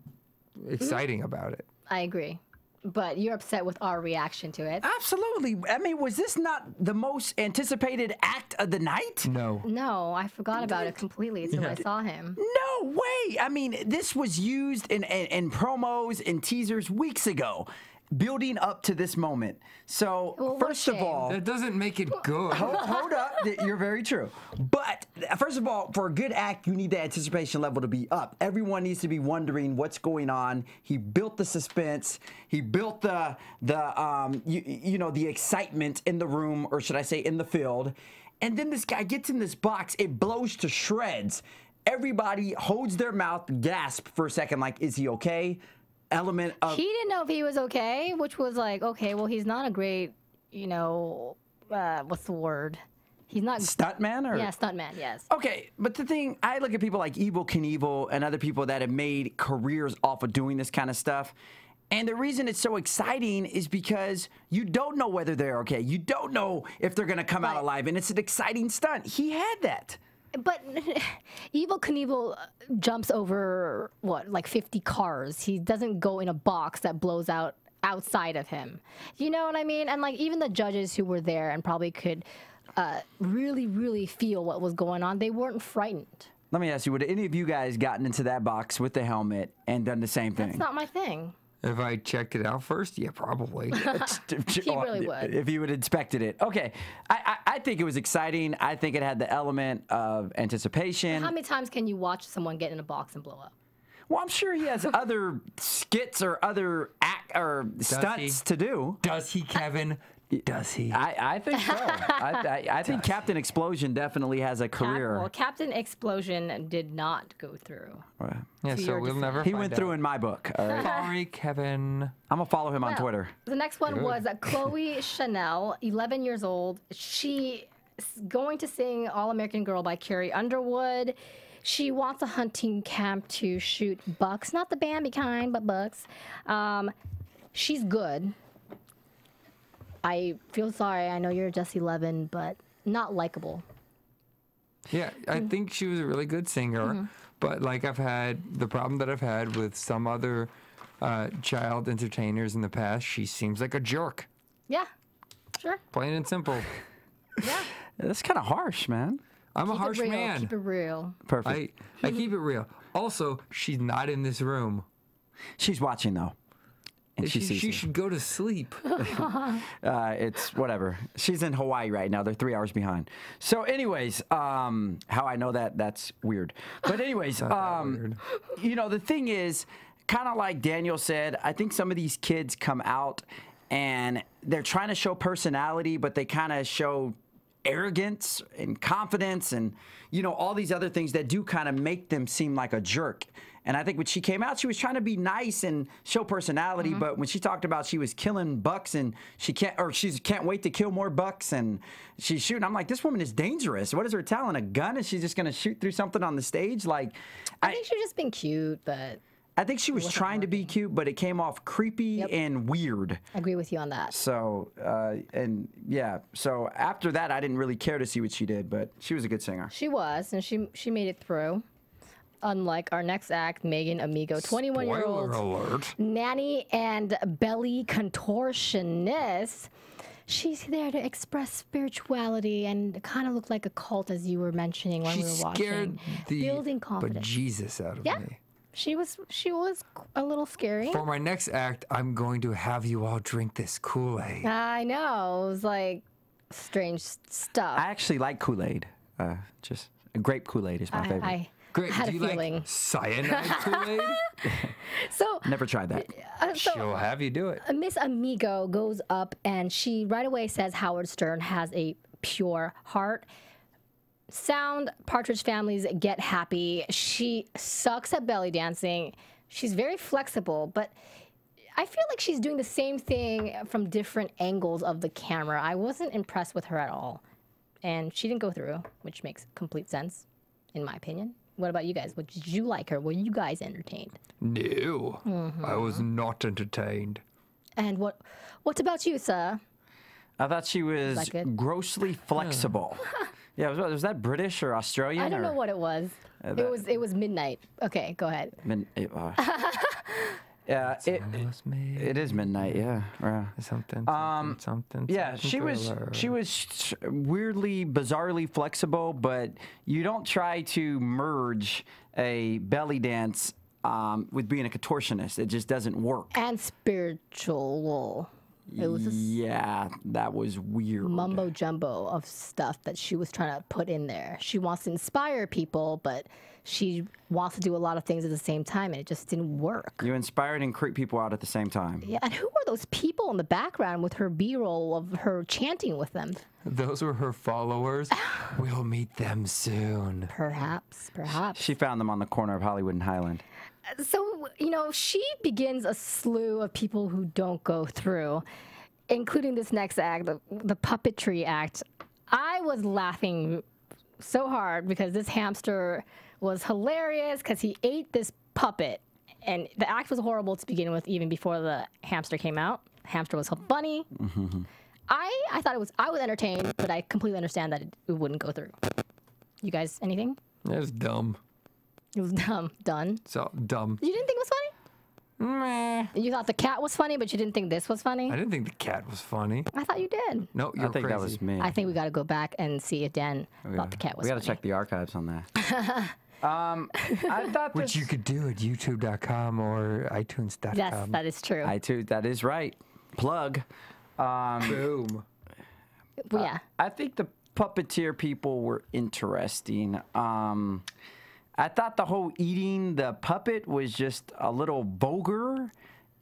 exciting about it. I agree. But you're upset with our reaction to it. Absolutely. I mean, was this not the most anticipated act of the night? No. No, I forgot about it completely until I saw him. No way. I mean, this was used in promos and teasers weeks ago, building up to this moment. So, first of all... That doesn't make it good. Hold up. You're very true. But, first of all, for a good act, you need the anticipation level to be up. Everyone needs to be wondering what's going on. He built the suspense. He built the excitement in the room, or should I say in the field. And then this guy gets in this box. It blows to shreds. Everybody holds their mouth, gasp for a second, like, is he okay? Element of... He didn't know if he was okay, which was like, okay, well, he's not a great, what's the word? He's not... Stuntman? Or? Yeah, stuntman, yes. Okay, but the thing, I look at people like Evel Knievel and other people that have made careers off of doing this kind of stuff, And the reason it's so exciting is because you don't know whether they're okay. You don't know if they're going to come out alive. And it's an exciting stunt. He had that. But Evel Knievel jumps over, what, like 50 cars. He doesn't go in a box that blows out outside of him. You know what I mean? And like even the judges who were there and probably could really, really feel what was going on, they weren't frightened. Let me ask you, would any of you guys gotten into that box with the helmet and done the same thing? That's not my thing. If I checked it out first, yeah, probably. He really would. If you would have inspected it. Okay. I think it was exciting. I think it had the element of anticipation. How many times can you watch someone get in a box and blow up? Well, I'm sure he has other skits or other stunts to do. Does he, Kevin? Does he? I think so. I think Captain Explosion definitely has a career. Well, Captain Explosion did not go through. Yeah, so we'll never. He went through in my book. All right. Sorry, Kevin. I'm gonna follow him on Twitter. The next one was Chloe Chanel, 11 years old. She is going to sing All American Girl by Carrie Underwood. She wants a hunting camp to shoot bucks, not the Bambi kind, but bucks. She's good. I feel sorry. I know you're just 11, but not likable. Yeah, I think she was a really good singer, but like the problem that I've had with some other child entertainers in the past, she seems like a jerk. Yeah, sure. Plain and simple. Yeah. That's kind of harsh, man. I'm a harsh man. Keep it real. Perfect. I keep it real. Also, she's not in this room. She's watching though. And she should go to sleep. It's whatever. She's in Hawaii right now. They're 3 hours behind. So anyways, how I know that's weird. But anyways, weird. You know, the thing is, kind of like Daniel said, I think some of these kids come out and they're trying to show personality, but they kind of show arrogance and confidence and, you know, all these other things that do kind of make them seem like a jerk. And I think when she came out, she was trying to be nice and show personality. But when she talked about she was killing bucks and she can't wait to kill more bucks and she's shooting, I'm like, this woman is dangerous. What is her talent? A gun? Is she just going to shoot through something on the stage? Like, I think she's just being cute, but I think she was trying to be cute, but it came off creepy and weird. I agree with you on that. So, and yeah, so after that, I didn't really care to see what she did, but she was a good singer. She was, and she made it through. Unlike our next act, Megan Amigo, 21-year-old Spoiler alert. nanny and belly contortionist. She's there to express spirituality and kind of look like a cult, as you were mentioning when we were watching. She scared the building confidence. bejesus out of me. She was a little scary. For my next act, I'm going to have you all drink this Kool-Aid. I know. It was like strange stuff. I actually like Kool-Aid. Just grape Kool-Aid is my favorite. Great. Had Do a you feeling. like cyanide Kool-Aid? So Never tried that. She'll have you do it. Miss Amigo goes up and she right away says Howard Stern has a pure heart. Sound Partridge Families get happy. She sucks at belly dancing. She's very flexible, but I feel like she's doing the same thing from different angles of the camera. I wasn't impressed with her at all. And she didn't go through, which makes complete sense, in my opinion. What about you guys? Did you like her? Were you guys entertained? No, I was not entertained. And what about you, sir? I thought she was grossly flexible. Yeah, was that British or Australian? I don't know what it was. It was midnight. Okay, go ahead. Yeah, it is midnight. Yeah, Something. Yeah, she was weirdly, bizarrely flexible, but you don't try to merge a belly dance with being a contortionist. It just doesn't work. And spiritual. It was that was weird. Mumbo jumbo of stuff that she was trying to put in there. She wants to inspire people, but she wants to do a lot of things at the same time, and it just didn't work. You inspired and creep people out at the same time. Yeah, and who were those people in the background with her B-roll of her chanting with them? Those were her followers. We'll meet them soon. Perhaps. She found them on the corner of Hollywood and Highland. So, you know, she begins a slew of people who don't go through, including this next act, the puppetry act. I was laughing so hard because this hamster was hilarious because he ate this puppet and the act was horrible to begin with, even before the hamster came out. Hamster was so funny. I thought I was entertained, but I completely understand that it wouldn't go through. You guys, anything? It was dumb. It was dumb. Done. So dumb. You didn't think it was funny? Meh. You thought the cat was funny, but you didn't think this was funny? I didn't think the cat was funny. I thought you did. No, you're I think crazy. that was me. I think we got to go back and see if Dan thought the cat was We funny. got to check the archives on that. I thought Which you could do at youtube.com or itunes.com. Yes, that is true. that is right. Plug. Boom. Yeah. I think the puppeteer people were interesting. I thought the whole eating the puppet was just a little vulgar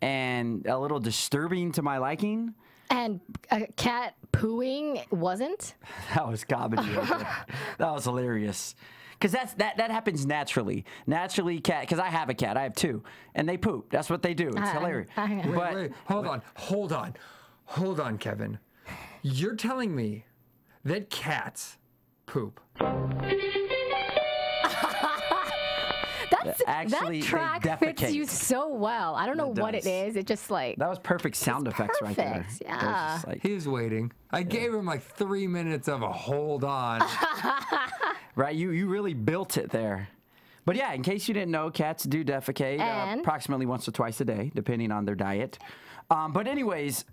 and a little disturbing to my liking. And a cat pooing wasn't? That was comedy. Right there. That was hilarious. Because that happens naturally. Naturally, cat. Because I have a cat. I have two, and they poop. That's what they do. It's hilarious. Wait, hold on, Kevin. You're telling me that cats poop? Actually, that track they fits defecate. you so well. I don't know what it does. is. It just like That was perfect sound effects right there. perfect, It was yeah. just like- He was waiting. I gave him like 3 minutes of a hold on. right, you really built it there. But yeah, in case you didn't know, cats do defecate And? approximately once or twice a day, depending on their diet. But anyways,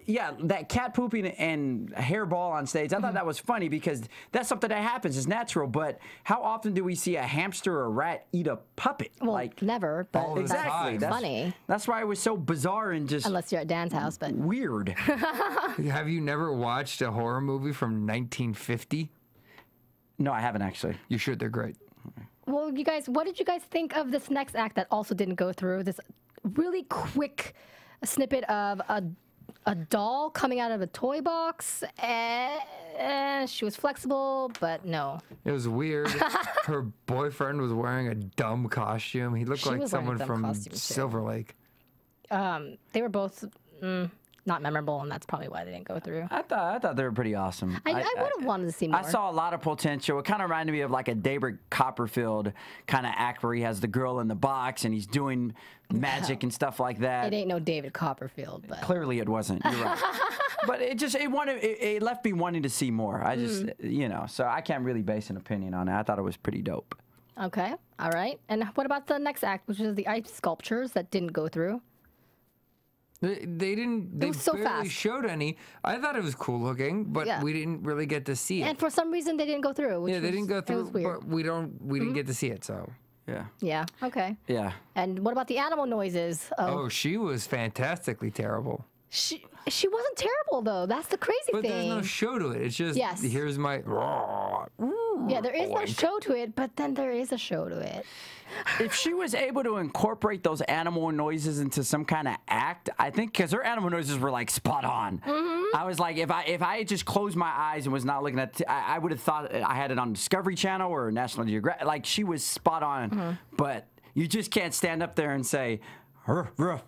yeah, that cat pooping and hairball on stage, I thought that was funny because that's something that happens. It's natural. But how often do we see a hamster or a rat eat a puppet? well, never. But all the that's time. That's funny. That's why it was so bizarre and just Unless you're at Dan's house, but weird. Have you never watched a horror movie from 1950? No, I haven't actually. You should. They're great. well, you guys, what did you guys think of this next act that also didn't go through? This really quick snippet of a doll coming out of a toy box. She was flexible, but no. It was weird. Her boyfriend was wearing a dumb costume. He looked She like was wearing a someone dumb from costume, too. Silver Lake. They were both not memorable, and that's probably why they didn't go through. I thought they were pretty awesome. I would have wanted to see more. I saw a lot of potential. It kind of reminded me of like a David Copperfield kind of act where he has the girl in the box and he's doing magic and stuff like that. It ain't no David Copperfield, but Clearly it wasn't. You're right. But it left me wanting to see more. I just, so I can't really base an opinion on it. I thought it was pretty dope. okay, all right. And what about the next act, which is the ice sculptures that didn't go through? They didn't. They was so barely fast. showed any. I thought it was cool looking, but Yeah. we didn't really get to see it. And for some reason, they didn't go through. Which Yeah, they didn't go it through, was weird. but we didn't get to see it. So, Yeah. Yeah. Okay. Yeah. And what about the animal noises? oh, she was fantastically terrible. She wasn't terrible though. That's the crazy But thing. there's no show to it. It's just Yes. here's my. Yeah, there is no show to it, but then there is a show to it. If she was able to incorporate those animal noises into some kind of act, I think because her animal noises were like spot on. I was like, if I had just closed my eyes and was not looking at, I would have thought I had it on Discovery Channel or National Geographic. Like she was spot on, but you just can't stand up there and say, "Ruff, ruff,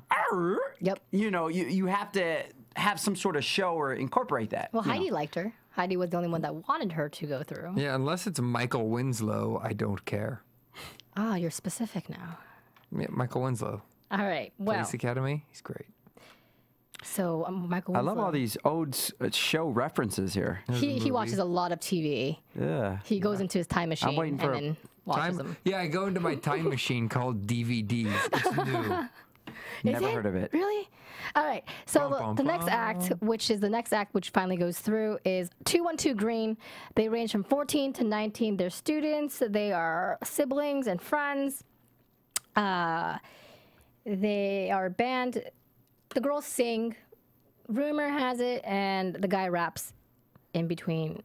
arr." Yep. You know, you have to have some sort of show or incorporate that. Well, you know. Heidi liked her. Heidi was the only one that wanted her to go through. Yeah, unless it's Michael Winslow, I don't care. Ah, you're specific now. Yeah, Michael Winslow, All right. Well, Police Academy. He's great. so Michael. I love Winslow, all these old show references here. He watches a lot of TV. Yeah. He goes into his time machine waiting for and then watches them. Yeah, I go into my time machine called DVDs. It's new. Never Is it? heard of it. Really? All right. So Bum, the bum, next act, which finally goes through, is 212 Green. They range from 14 to 19. They're students. They are siblings and friends. They are a band. The girls sing. Rumor has it, and the guy raps in between.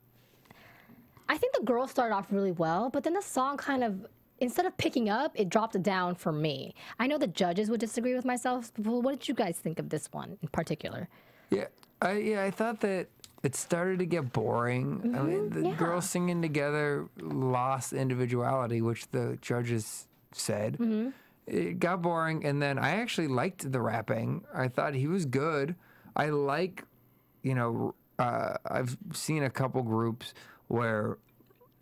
I think the girls started off really well, but then the song kind of, instead of picking up, it dropped it down for me. I know the judges would disagree with myself, but what did you guys think of this one in particular? Yeah, I thought that it started to get boring. I mean, the girls singing together lost individuality, which the judges said. It got boring, and then I actually liked the rapping. I thought he was good. I like, I've seen a couple groups where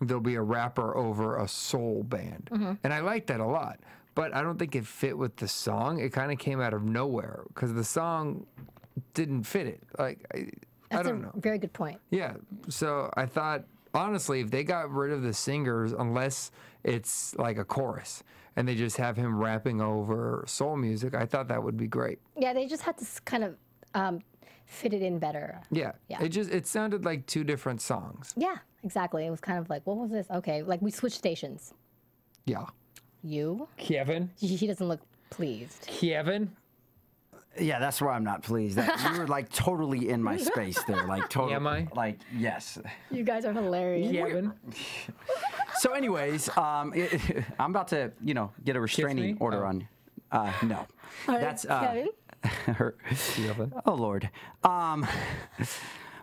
there'll be a rapper over a soul band, and I like that a lot. but I don't think it fit with the song. It kind of came out of nowhere because the song didn't fit it. Like, I don't know. Very good point. Yeah. So I thought, honestly, if they got rid of the singers, unless it's like a chorus, and they just have him rapping over soul music, I thought that would be great. Yeah, they just had to kind of fit it in better. Yeah. Yeah. It sounded like two different songs. Yeah, exactly. It was kind of like, what was this? Okay, like we switched stations. Yeah. You? Kevin? He doesn't look pleased. Kevin? Yeah, that's where I'm not pleased. You were like totally in my space there, like totally. Am I? Like, yes. You guys are hilarious. Kevin? So, anyways, I'm about to, get a restraining order on. No, All right, that's Kevin? her. Oh Lord.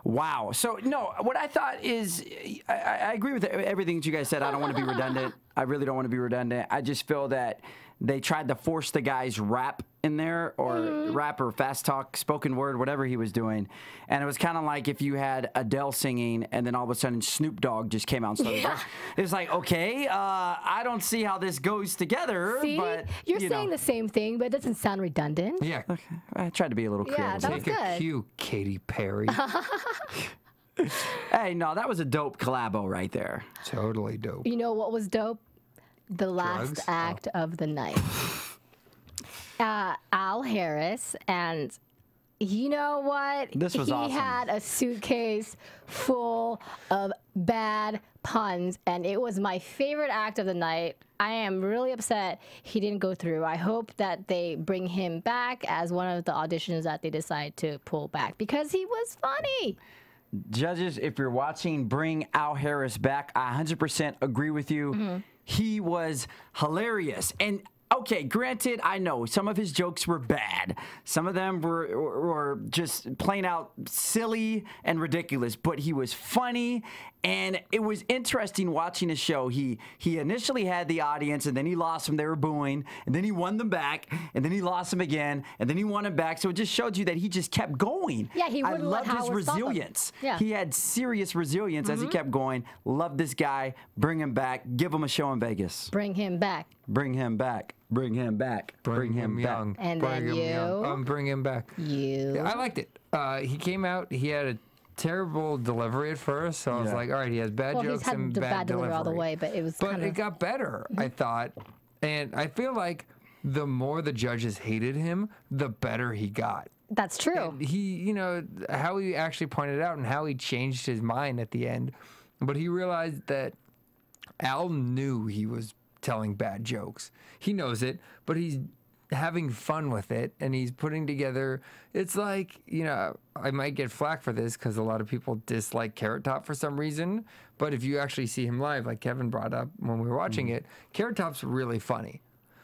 Wow. So no, what I thought is, I agree with everything that you guys said. I don't want to be redundant. I really don't want to be redundant. I just feel that they tried to force the guy's rap in there, or rap or fast talk, spoken word, whatever he was doing. And it was kind of like if you had Adele singing and then all of a sudden Snoop Dogg just came out and started. Yeah. It was like, okay, I don't see how this goes together. See, but you're saying the same thing, but it doesn't sound redundant. Yeah. Okay. I tried to be a little Yeah, creative. that was Take a good. cue, Katy Perry. Hey, no, that was a dope collabo right there. Totally dope. You know what was dope? The last Drugs? act of the night. Al Harris, and you know what? This was he awesome. had a suitcase full of bad puns, and it was my favorite act of the night. I am really upset he didn't go through. I hope that they bring him back as one of the auditions that they decide to pull back, because he was funny. Judges, if you're watching, bring Al Harris back. I 100% agree with you. He was hilarious. And okay, granted, I know some of his jokes were bad. Some of them were just plain out silly and ridiculous, but he was funny. And it was interesting watching his show. He initially had the audience, and then he lost them. They were booing. And then he won them back. And then he lost them again. And then he won them back. So it just showed you that he just kept going. Yeah, he wouldn't let I loved his Howard stop him. resilience. Yeah. He had serious resilience as he kept going. Love this guy. Bring him back. Give him a show in Vegas. Bring him back. Bring him back. Bring him back. Bring him back. young. And bring then him young. you. Bring him back. You. Yeah, I liked it. He came out. He had a terrible delivery at first, so I was Yeah. like, all right, he has bad Well, he's jokes had and the bad bad delivery all the delivery. way, but it was But kind it of. got better, I thought. And I feel like the more the judges hated him, the better he got. That's true. And he, how he actually pointed out and how he changed his mind at the end. But he realized that Al knew he was telling bad jokes. He knows it, but he's having fun with it, and he's putting together. It's like, I might get flack for this because a lot of people dislike Carrot Top for some reason, but if you actually see him live, like Kevin brought up when we were watching it, Carrot Top's really funny.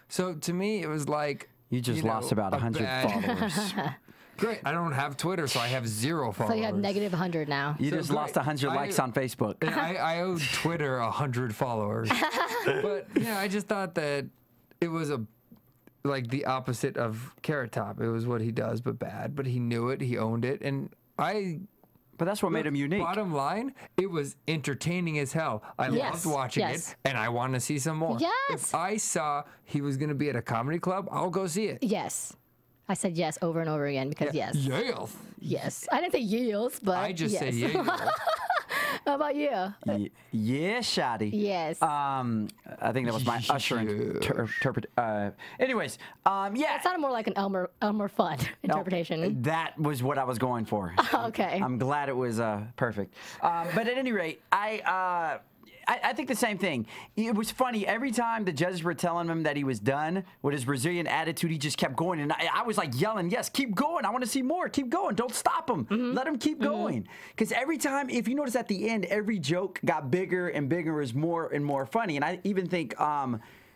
So to me, it was like, You just lost about 100 followers. Great. I don't have Twitter, so I have 0 followers. So you have negative 100 now. You So just great. lost 100 likes on Facebook. And I owe Twitter 100 followers. But I just thought that it was like the opposite of Carrot Top. It was what he does, but bad. But he knew it. He owned it. And But that's what made him unique. bottom line, it was entertaining as hell. I Yes, loved watching yes. it, and I want to see some more. Yes. If I saw he was going to be at a comedy club, I'll go see it. Yes. I said yes over and over again because yes. Yes. Yes. I didn't say yes, but I just yes. say yeah. How about you? Yeah, Shotty. Yes. I think that was my Usher interpret. Anyways, yeah. That sounded more like an Elmer Fudd interpretation. That was what I was going for. Okay. I'm glad it was perfect. But at any rate, I think the same thing. It was funny. Every time the judges were telling him that he was done with his resilient attitude, he just kept going. And I was like yelling, yes, keep going. I want to see more. Keep going. Don't stop him. Let him keep going. Because every time, if you notice at the end, every joke got bigger and bigger, was more and more funny. And I even think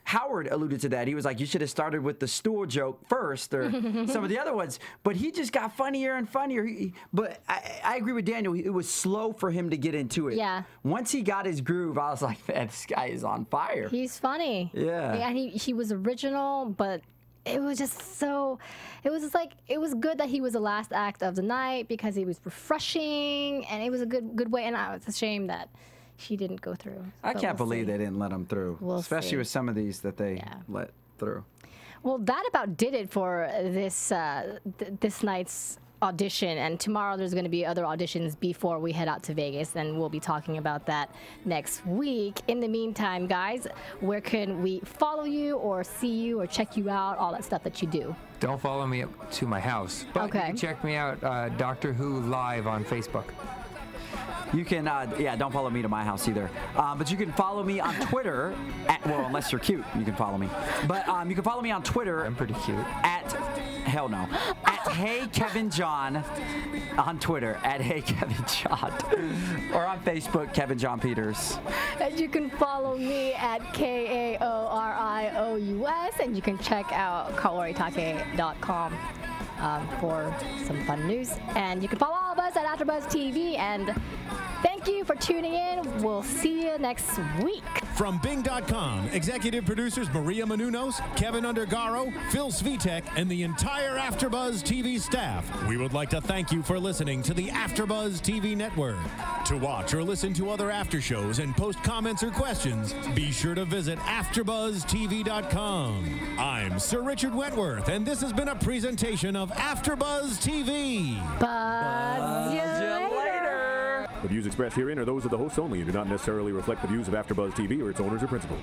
Howard alluded to that. He was like, you should have started with the stool joke first or some of the other ones. But he just got funnier and funnier. But I agree with Daniel. It was slow for him to get into it. Yeah. Once he got his groove, I was like, man, this guy is on fire. He's funny. Yeah. And he was original, but it was just so, it was just like, it was good that he was the last act of the night because he was refreshing and it was a good way. And it's a shame that he didn't go through. I But can't we'll believe see. they didn't let him through, We'll especially see. with some of these that they Yeah. let through. Well, that about did it for this this night's audition, and tomorrow there's going to be other auditions before we head out to Vegas, and we'll be talking about that next week. In the meantime, guys, where can we follow you or see you or check you out, all that stuff that you do? Don't follow me up to my house, but you can check me out, Doctor Who Live on Facebook. You can, yeah, don't follow me to my house either. But you can follow me on Twitter, well, unless you're cute, you can follow me. But you can follow me on Twitter. I'm pretty cute. Hell no. Hey Kevin John on Twitter, Hey Kevin John. Or on Facebook, Kevin John Peters. And you can follow me at KAORIOUS, and you can check out kaoritakee.com. For some fun news. And you can follow all of us at AfterBuzz TV. And thank you for tuning in. We'll see you next week. From Bing.com, executive producers Maria Menounos, Kevin Undergaro, Phil Svitek, and the entire AfterBuzz TV staff, we would like to thank you for listening to the AfterBuzz TV network. To watch or listen to other after shows and post comments or questions, be sure to visit AfterBuzzTV.com. I'm Sir Richard Wentworth, and this has been a presentation of AfterBuzz TV. Buzz you later. The views expressed herein are those of the hosts only and do not necessarily reflect the views of AfterBuzz TV or its owners or principals.